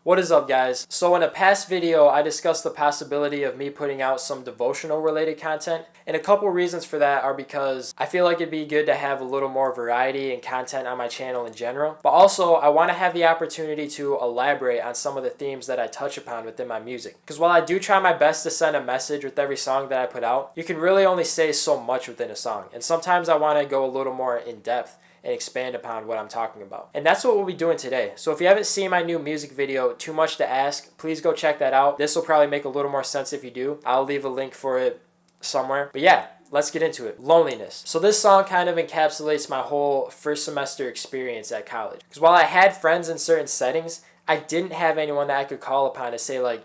What is up, guys? So in a past video, I discussed the possibility of me putting out some devotional related content, and a couple reasons for that are because I feel like it'd be good to have a little more variety and content on my channel in general, but also I want to have the opportunity to elaborate on some of the themes that I touch upon within my music. Because while I do try my best to send a message with every song that I put out, you can really only say so much within a song, and sometimes I want to go a little more in depth and expand upon what I'm talking about. And that's what we'll be doing today. So if you haven't seen my new music video, Too Much to Ask, please go check that out. This will probably make a little more sense if you do. I'll leave a link for it somewhere. But yeah, let's get into it. Loneliness. So this song kind of encapsulates my whole first semester experience at college. Because while I had friends in certain settings, I didn't have anyone that I could call upon to say like,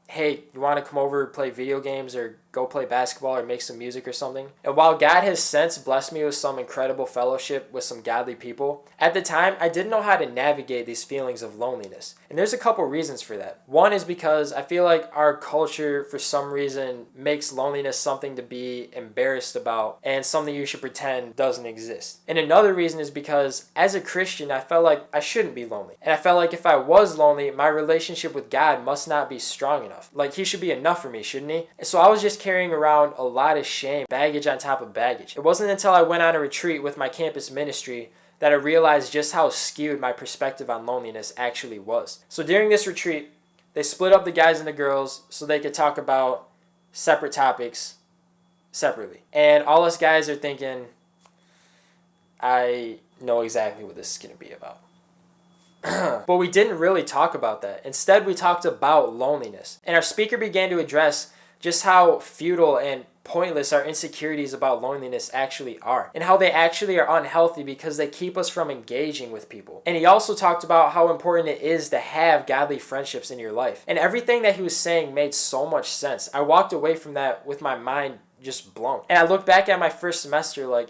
hey, you want to come over and play video games or go play basketball or make some music or something? And while God has since blessed me with some incredible fellowship with some godly people, at the time I didn't know how to navigate these feelings of loneliness. And there's a couple reasons for that. One is because I feel like our culture for some reason makes loneliness something to be embarrassed about and something you should pretend doesn't exist. And another reason is because as a Christian, I felt like I shouldn't be lonely. And I felt like if I was lonely, my relationship with God must not be strong enough. Like he should be enough for me, shouldn't he? And so I was just carrying around a lot of shame, baggage on top of baggage. It wasn't until I went on a retreat with my campus ministry that I realized just how skewed my perspective on loneliness actually was. So during this retreat, they split up the guys and the girls so they could talk about separate topics separately. And all us guys are thinking, I know exactly what this is going to be about. But we didn't really talk about that. Instead, we talked about loneliness. And our speaker began to address just how futile and pointless our insecurities about loneliness actually are, and how they actually are unhealthy because they keep us from engaging with people. And he also talked about how important it is to have godly friendships in your life. And everything that he was saying made so much sense. I walked away from that with my mind just blown. And I looked back at my first semester like,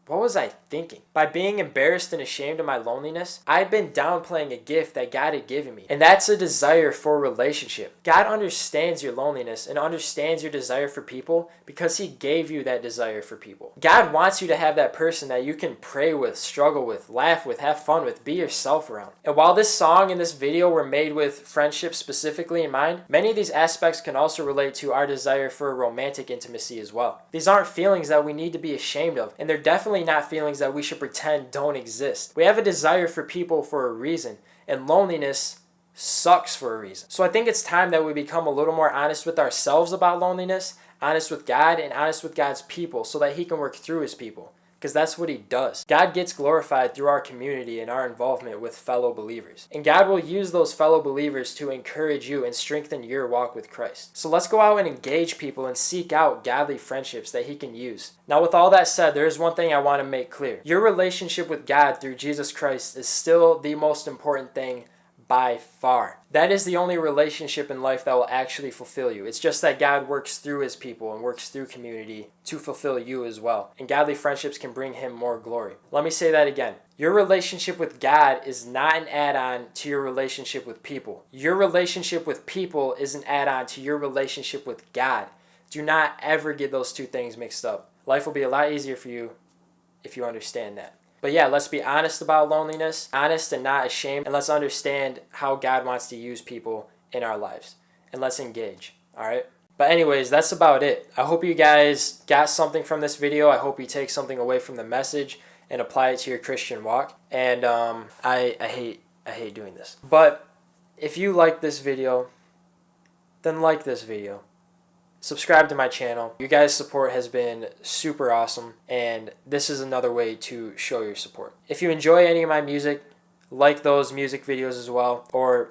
what was I thinking? By being embarrassed and ashamed of my loneliness, I'd been downplaying a gift that God had given me. And that's a desire for a relationship. God understands your loneliness and understands your desire for people because he gave you that desire for people. God wants you to have that person that you can pray with, struggle with, laugh with, have fun with, be yourself around. And while this song and this video were made with friendship specifically in mind, many of these aspects can also relate to our desire for romantic intimacy as well. These aren't feelings that we need to be ashamed of, and they're definitely not feelings that we should pretend don't exist. We have a desire for people for a reason, and loneliness sucks for a reason. So I think it's time that we become a little more honest with ourselves about loneliness, honest with God, and honest with God's people so that he can work through his people. Because that's what he does. God gets glorified through our community and our involvement with fellow believers. And God will use those fellow believers to encourage you and strengthen your walk with Christ. So let's go out and engage people and seek out godly friendships that he can use. Now with all that said, there is one thing I want to make clear. Your relationship with God through Jesus Christ is still the most important thing by far. That is the only relationship in life that will actually fulfill you. It's just that God works through his people and works through community to fulfill you as well. And godly friendships can bring him more glory. Let me say that again. Your relationship with God is not an add-on to your relationship with people. Your relationship with people is an add-on to your relationship with God. Do not ever get those two things mixed up. Life will be a lot easier for you if you understand that. But yeah, let's be honest about loneliness, honest and not ashamed, and let's understand how God wants to use people in our lives. And let's engage, all right? But anyways, that's about it. I hope you guys got something from this video. I hope you take something away from the message and apply it to your Christian walk. And I hate doing this. But if you like this video, then like this video. Subscribe to my channel. You guys' support has been super awesome, and this is another way to show your support. If you enjoy any of my music, like those music videos as well, or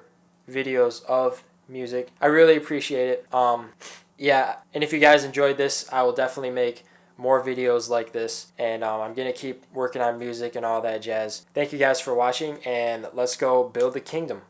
videos of music. I really appreciate it. Yeah, and if you guys enjoyed this, I will definitely make more videos like this, and I'm going to keep working on music and all that jazz. Thank you guys for watching, and let's go build the kingdom.